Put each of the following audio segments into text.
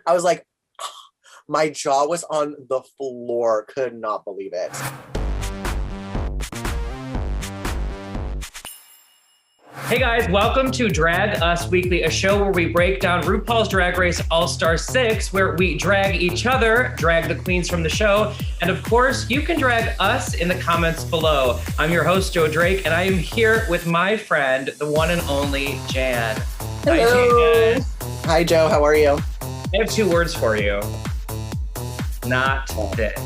I was like, my jaw was on the floor. Could not believe it. Hey guys, welcome to Drag Us Weekly, a show where we break down RuPaul's Drag Race All-Star 6, where we drag each other, drag the queens from the show, and of course, you can drag us in the comments below. I'm your host, Joe Drake, and I am here with my friend, the one and only Jan. Hello. Hi, Jan. Hi, Joe. How are you? I have two words for you. Not this.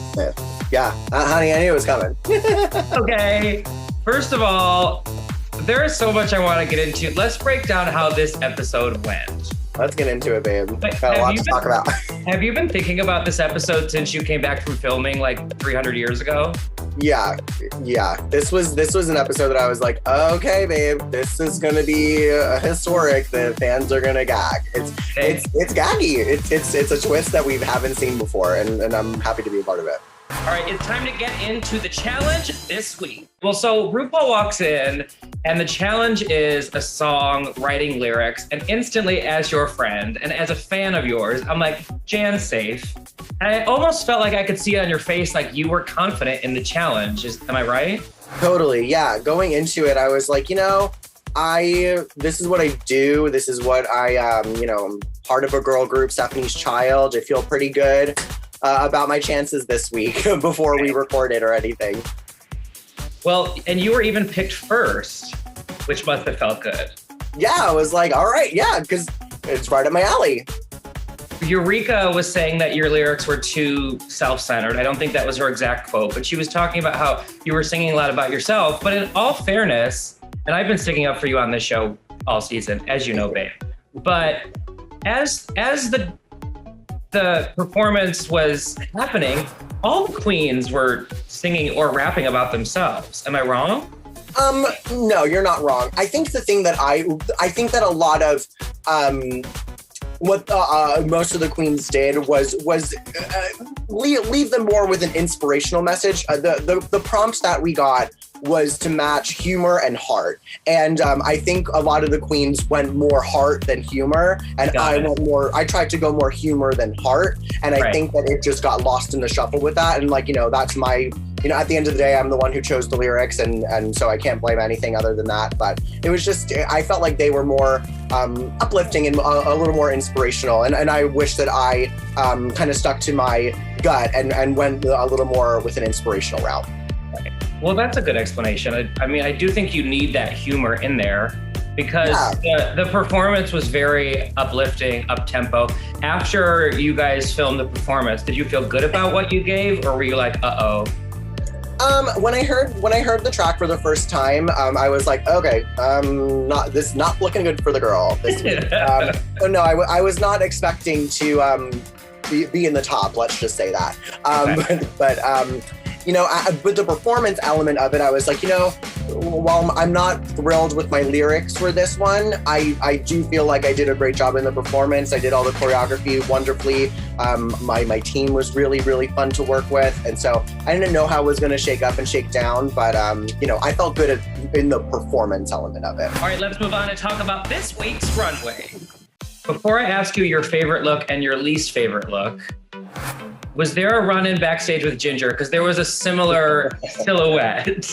Yeah, honey, I knew it was coming. Okay, first of all, there is so much I want to get into. Let's break down how this episode went. Let's get into it, babe. But Got a lot to talk about. Have you been thinking about this episode since you came back from filming like 300 years ago? Yeah. This was an episode that I was like, okay, babe, this is gonna be historic. The fans are gonna gag. It's gaggy. It's a twist that we haven't seen before, and I'm happy to be a part of it. All right, it's time to get into the challenge this week. Well, so RuPaul walks in, and the challenge is a song, writing lyrics, and instantly, as your friend and as a fan of yours, I'm like, Jan's safe. And I almost felt like I could see it on your face, like you were confident in the challenge. Am I right? Totally, yeah. Going into it, I was like, this is what I do. This is what I'm part of a girl group, Stephanie's Child. I feel pretty good about my chances this week before we recorded or anything. Well, and you were even picked first, which must have felt good. Yeah, I was like, all right, yeah, because it's right up my alley. Erika was saying that your lyrics were too self-centered. I don't think that was her exact quote, but she was talking about how you were singing a lot about yourself. But in all fairness, and I've been sticking up for you on this show all season, as you know, babe. But as the performance was happening, all the queens were singing or rapping about themselves. Am I wrong? No, you're not wrong. I think the thing that I think that a lot of what most of the queens did was leave them more with an inspirational message. The prompts that we got was to match humor and heart. And I think a lot of the queens went more heart than humor. And I tried to go more humor than heart. And I think that it just got lost in the shuffle with that. And that's my, at the end of the day, I'm the one who chose the lyrics. And so I can't blame anything other than that. But it was just, I felt like they were more uplifting and a little more inspirational. And I wish that I kind of stuck to my gut and went a little more with an inspirational route. Well, that's a good explanation. I do think you need that humor in there because the performance was very uplifting, up-tempo. After you guys filmed the performance, did you feel good about what you gave, or were you like, uh-oh? When I heard the track for the first time, I was like, okay, not looking good for the girl this week. No, I was not expecting to be in the top. Let's just say that. With the performance element of it, I was like, while I'm not thrilled with my lyrics for this one, I do feel like I did a great job in the performance. I did all the choreography wonderfully. My team was really, really fun to work with. And so I didn't know how it was going to shake up and shake down, but, I felt good in the performance element of it. All right, let's move on and talk about this week's runway. Before I ask you your favorite look and your least favorite look, was there a run-in backstage with Ginger? Because there was a similar silhouette.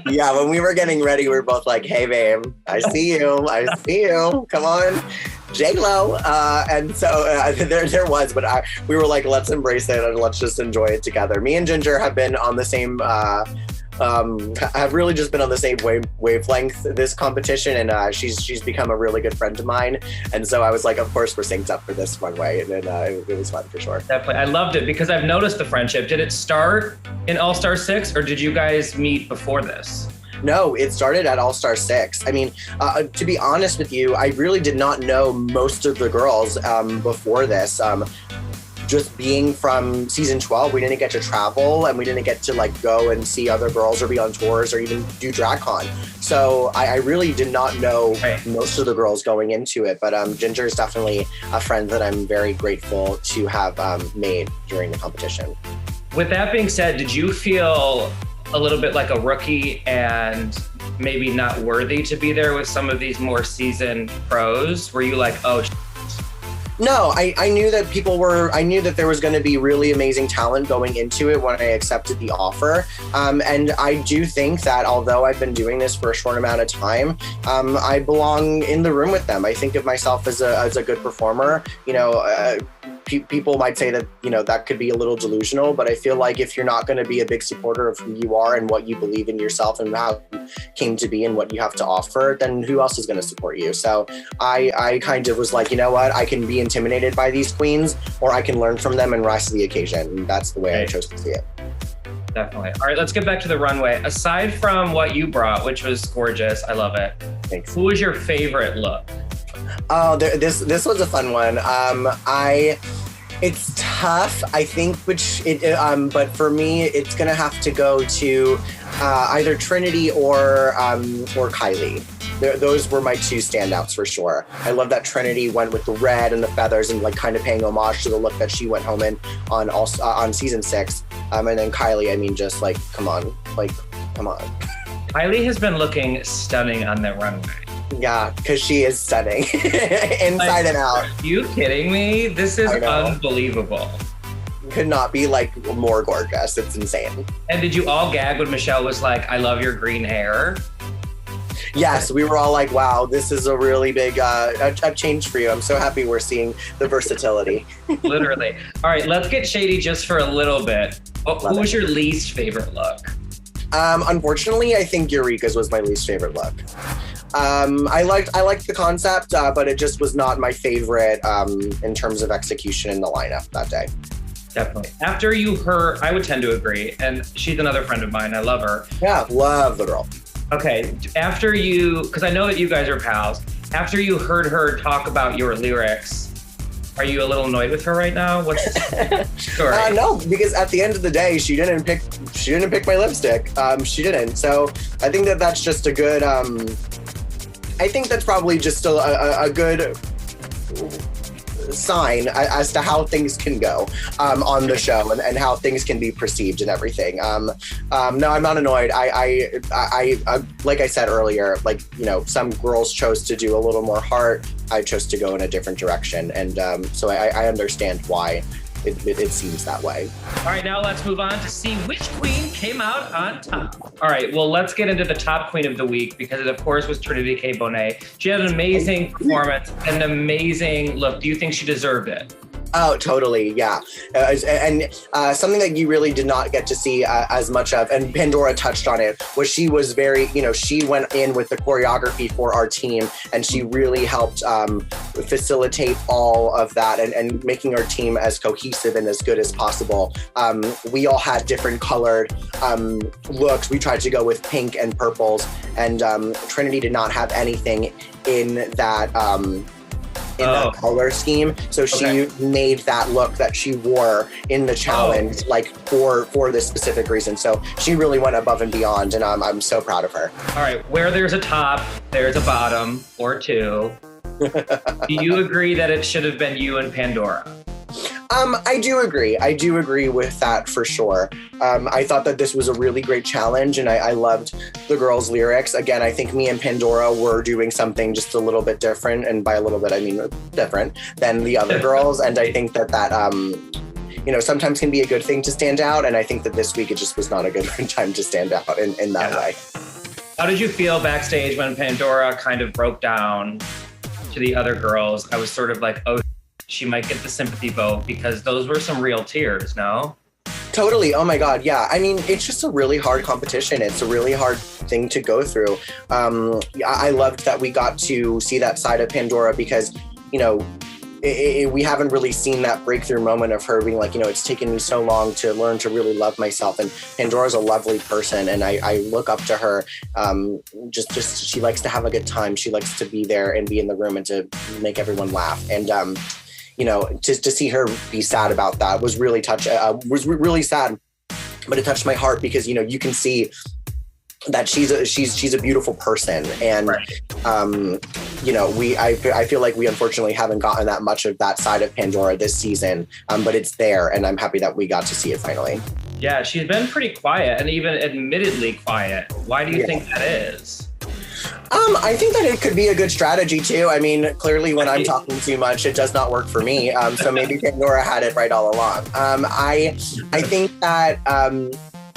Yeah, when we were getting ready, we were both like, hey, babe, I see you. Come on, J-Lo. And so there was, but we were like, let's embrace it and let's just enjoy it together. Me and Ginger have been on the same have really just been on the same wavelength this competition, and she's become a really good friend of mine. And so I was like, of course we're synced up for this runway, and it was fun for sure. Definitely, I loved it because I've noticed the friendship. Did it start in All-Star 6, or did you guys meet before this? No, it started at All-Star 6. I mean, to be honest with you, I really did not know most of the girls before this. Just being from season 12, we didn't get to travel and we didn't get to go and see other girls or be on tours or even do DragCon. So I really did not know most of the girls going into it, but Ginger is definitely a friend that I'm very grateful to have made during the competition. With that being said, did you feel a little bit like a rookie and maybe not worthy to be there with some of these more seasoned pros? Were you like, oh, No, I knew that I knew that there was going to be really amazing talent going into it when I accepted the offer. And I do think that although I've been doing this for a short amount of time, I belong in the room with them. I think of myself as a good performer. You know, people might say that, you know, that could be a little delusional, but I feel like if you're not going to be a big supporter of who you are and what you believe in yourself and how you came to be and what you have to offer, then who else is going to support you? So I kind of was like, you know what, I can be intimidated by these queens, or I can learn from them and rise to the occasion. And that's the way I chose to see it. Definitely. All right, let's get back to the runway. Aside from what you brought, which was gorgeous, I love it. Thanks. Who was your favorite look? Oh, this was a fun one. It's tough, I think, but for me, it's gonna have to go to either Trinity or Kylie. Those were my two standouts for sure. I love that Trinity went with the red and the feathers and like kind of paying homage to the look that she went home in on season 6. And then Kylie, I mean, just like, come on. Kylie has been looking stunning on that runway. Yeah, because she is stunning inside and out. Are you kidding me? This is unbelievable. Could not be like more gorgeous. It's insane. And did you all gag when Michelle was like, I love your green hair? Yes, we were all like, wow, this is a really big a change for you. I'm so happy we're seeing the versatility. Literally. All right, let's get shady just for a little bit. Who was your least favorite look? Unfortunately, I think Erika's was my least favorite look. I liked the concept, but it just was not my favorite in terms of execution in the lineup that day. Definitely. After you heard, I would tend to agree, and she's another friend of mine. I love her. Yeah, love the girl. Okay, after you, because I know that you guys are pals, after you heard her talk about your lyrics, are you a little annoyed with her right now? What's the story? No, because at the end of the day, she didn't pick my lipstick. She didn't. So I think that's just a good. I think that's probably just a good sign as to how things can go on the show and how things can be perceived and everything. No, I'm not annoyed. I like I said earlier, like, you know, some girls chose to do a little more heart. I chose to go in a different direction. And so I understand why it seems that way. All right, now let's move on to see which queen came out on top. All right, well, let's get into the top queen of the week, because it, of course, was Trinity K. Bonet. She had an amazing performance, an amazing look. Do you think she deserved it? Oh, totally. Yeah. And something that you really did not get to see as much of, and Pandora touched on it, was she was very, you know, she went in with the choreography for our team, and she really helped facilitate all of that and making our team as cohesive and as good as possible. We all had different colored looks. We tried to go with pink and purples, and Trinity did not have anything in that that color scheme. So she made that look that she wore in the challenge, like for this specific reason. So she really went above and beyond, and I'm so proud of her. All right, where there's a top, there's a bottom or two. Do you agree that it should have been you and Pandora? I do agree. I do agree with that for sure. I thought that this was a really great challenge, and I loved the girls' lyrics. Again, I think me and Pandora were doing something just a little bit different, and by a little bit, I mean different than the other girls. And I think that you know, sometimes can be a good thing to stand out. And I think that this week it just was not a good time to stand out in that way. How did you feel backstage when Pandora kind of broke down to the other girls? I was sort of like, oh, she might get the sympathy vote, because those were some real tears, no? Totally. Oh my God. Yeah. I mean, it's just a really hard competition. It's a really hard thing to go through. I loved that we got to see that side of Pandora, because, you know, we haven't really seen that breakthrough moment of her being like, you know, it's taken me so long to learn to really love myself. And Pandora's a lovely person, and I look up to her. Just she likes to have a good time. She likes to be there and be in the room and to make everyone laugh. And you know, just to see her be sad about that was really really sad, but it touched my heart, because, you know, you can see that she's a beautiful person. And, you know, I feel like we unfortunately haven't gotten that much of that side of Pandora this season, but it's there, and I'm happy that we got to see it finally. Yeah, she's been pretty quiet, and even admittedly quiet. Why do you think that is? I think that it could be a good strategy too. I mean, clearly when I'm talking too much, it does not work for me. So maybe Pandora had it right all along. I think that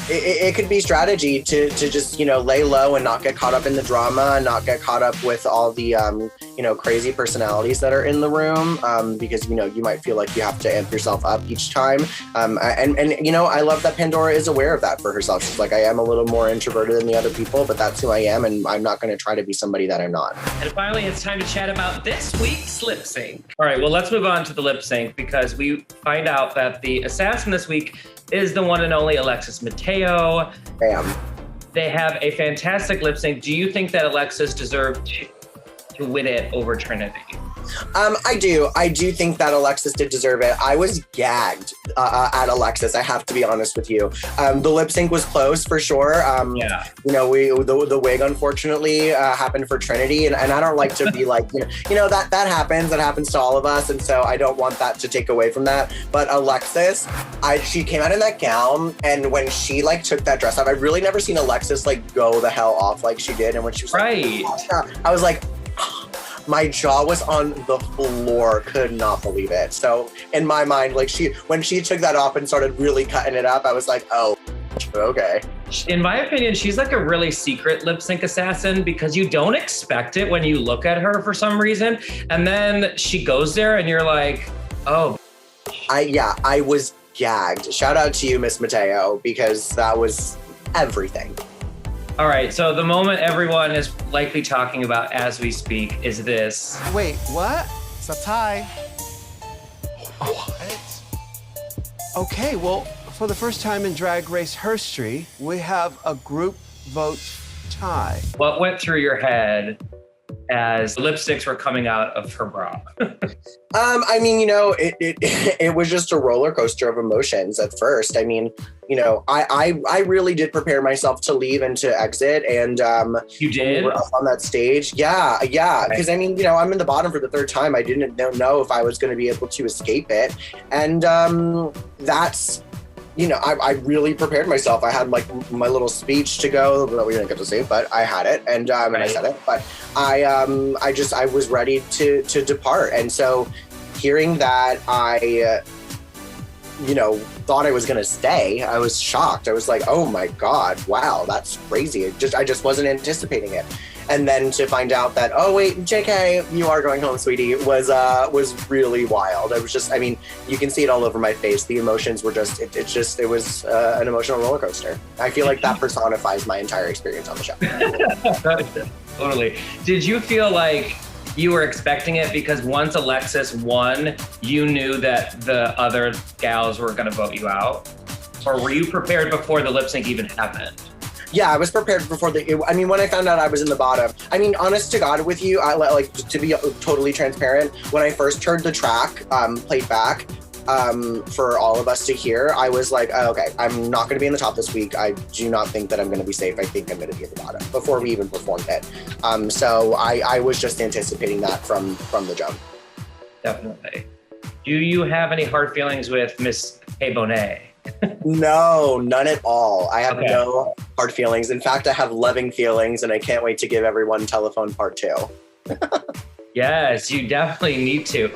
it could be strategy to just, lay low and not get caught up in the drama and not get caught up with all the, crazy personalities that are in the room, because, you might feel like you have to amp yourself up each time. And I love that Pandora is aware of that for herself. She's like, I am a little more introverted than the other people, but that's who I am. And I'm not going to try to be somebody that I'm not. And finally, it's time to chat about this week's lip sync. All right, well, let's move on to the lip sync because we find out that the assassin this week is the one and only Alexis Mateo. Bam. They have a fantastic lip sync. Do you think that Alexis deserved to win it over Trinity? I do. I do think that Alexis did deserve it. I was gagged at Alexis. I have to be honest with you. The lip sync was close for sure. Yeah. The wig unfortunately happened for Trinity, and I don't like to be like, that happens. That happens to all of us, and so I don't want that to take away from that. But Alexis, she came out in that gown, and when she took that dress off, I've really never seen Alexis go the hell off like she did, and when she was right, I was like. My jaw was on the floor, could not believe it. So in my mind, when she took that off and started really cutting it up, I was like, oh, okay. In my opinion, she's a really secret lip sync assassin because you don't expect it when you look at her for some reason. And then she goes there and you're like, oh. I was gagged. Shout out to you, Miss Mateo, because that was everything. All right, so the moment everyone is likely talking about as we speak is this. Wait, what? It's a tie. What? Okay, well, for the first time in Drag Race history, we have a group vote tie. What went through your head as lipsticks were coming out of her bra? It was just a roller coaster of emotions at first. I mean, I really did prepare myself to leave and to exit. And you did? We were up on that stage. Yeah. Because I'm in the bottom for the third time. I didn't know if I was going to be able to escape it. And that's, I really prepared myself. I had my little speech to go that we didn't get to see, but I had it and I said it. But I was ready to depart. And so hearing that I thought I was gonna stay, I was shocked. I was like, oh my God, wow, that's crazy. I just wasn't anticipating it. And then to find out that, oh wait, JK, you are going home, sweetie, was really wild. You can see it all over my face. The emotions were it was an emotional roller coaster. I feel like that personifies my entire experience on the show. Totally. Did you feel like you were expecting it because once Alexis won, you knew that the other gals were going to vote you out? Or were you prepared before the lip sync even happened? Yeah, I was prepared before when I found out I was in the bottom. Honest to God with you, to be totally transparent, when I first heard the track played back for all of us to hear, I was like, oh, okay, I'm not going to be in the top this week. I do not think that I'm going to be safe. I think I'm going to be at the bottom before we even performed it. So I was just anticipating that from the jump. Definitely. Do you have any hard feelings with Miss Bonet? No, none at all. I have no hard feelings. In fact, I have loving feelings, and I can't wait to give everyone Telephone Part 2. Yes, you definitely need to.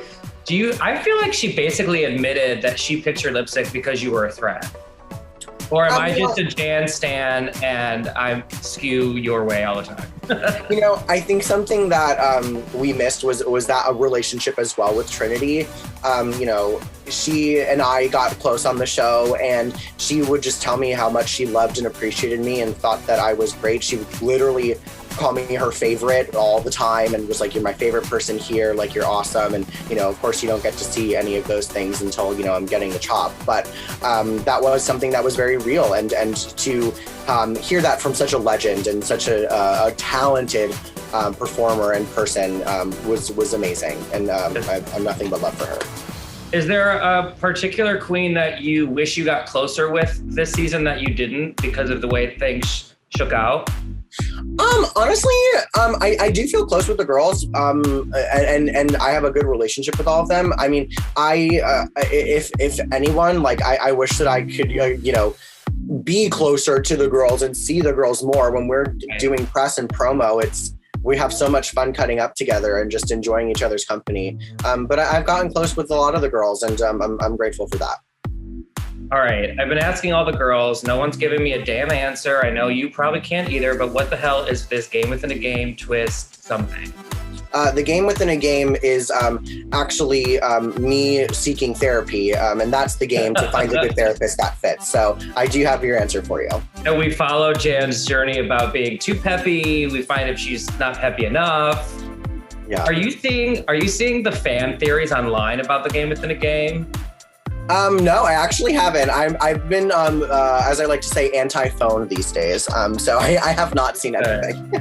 I feel like she basically admitted that she picked your lipstick because you were a threat. Or am I just a Jan stan and I skew your way all the time? I think something that we missed was that a relationship as well with Trinity. She and I got close on the show, and she would just tell me how much she loved and appreciated me and thought that I was great. She would literally call me her favorite all the time and was like, you're my favorite person here, you're awesome. And of course you don't get to see any of those things until I'm getting the chop, but that was something that was very real, and to hear that from such a legend and such a talented performer and person was amazing, and I have nothing but love for her. Is there a particular queen that you wish you got closer with this season that you didn't because of the way things shook out? Honestly, I do feel close with the girls, and I have a good relationship with all of them. If anyone, I wish that I could, be closer to the girls and see the girls more when we're doing press and promo. we have so much fun cutting up together and just enjoying each other's company. But I've gotten close with a lot of the girls, and I'm grateful for that. All right, I've been asking all the girls. No one's giving me a damn answer. I know you probably can't either, but what the hell is this game within a game twist something? The game within a game is actually me seeking therapy, and that's the game to find a good therapist that fits. So I do have your answer for you. And we follow Jan's journey about being too peppy. We find if she's not peppy enough. Yeah. Are you seeing the fan theories online about the game within a game? No, I actually haven't. I've been, as I like to say, anti-phone these days. So I have not seen anything.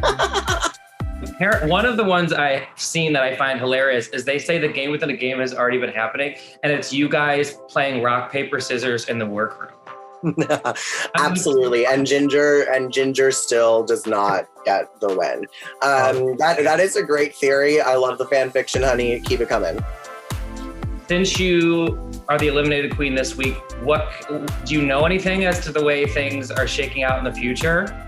One of the ones I've seen that I find hilarious is they say the game within a game has already been happening, and it's you guys playing rock, paper, scissors in the workroom. Absolutely. And Ginger still does not get the win. That is a great theory. I love the fan fiction, honey. Keep it coming. Since you are the eliminated queen this week, what do you know anything as to the way things are shaking out in the future?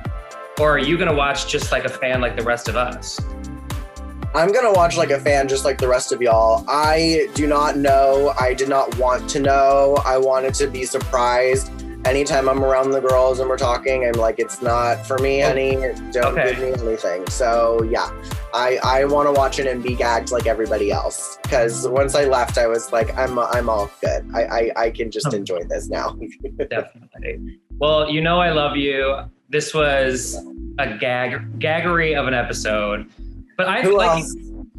Or are you gonna watch just like a fan like the rest of us? I'm gonna watch like a fan just like the rest of y'all. I do not know. I did not want to know. I wanted to be surprised. Anytime I'm around the girls and we're talking, I'm like, it's not for me, honey. Don't give me anything. So yeah, I want to watch it and be gagged like everybody else. Because once I left, I was like, I'm all good. I can just enjoy this now. Definitely. Well, you know I love you. This was a gaggery of an episode. But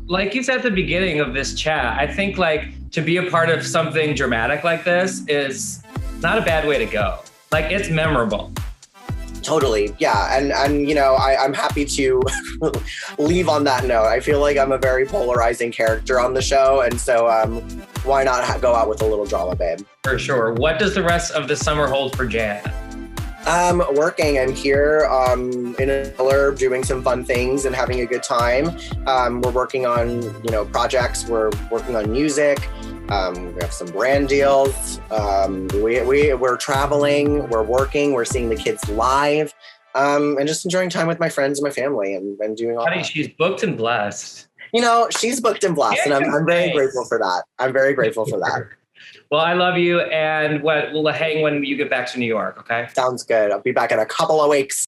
like you said at the beginning of this chat, I think like to be a part of something dramatic like this is not a bad way to go. Like, it's memorable. Totally, yeah, and you know, I'm happy to leave on that note. I feel like I'm a very polarizing character on the show, and so why not go out with a little drama, babe? For sure. What does the rest of the summer hold for Jan? Working. I'm here in a Dillard doing some fun things and having a good time. We're working on, you know, projects. We're working on music. We have some brand deals. We're traveling. We're working. We're seeing the kids live. And just enjoying time with my friends and my family and doing all that. She's booked and blessed. You know, she's booked and blessed, and I'm very grateful for that. I'm very grateful for that. Well, I love you, and we'll hang when you get back to New York, okay? Sounds good. I'll be back in a couple of weeks.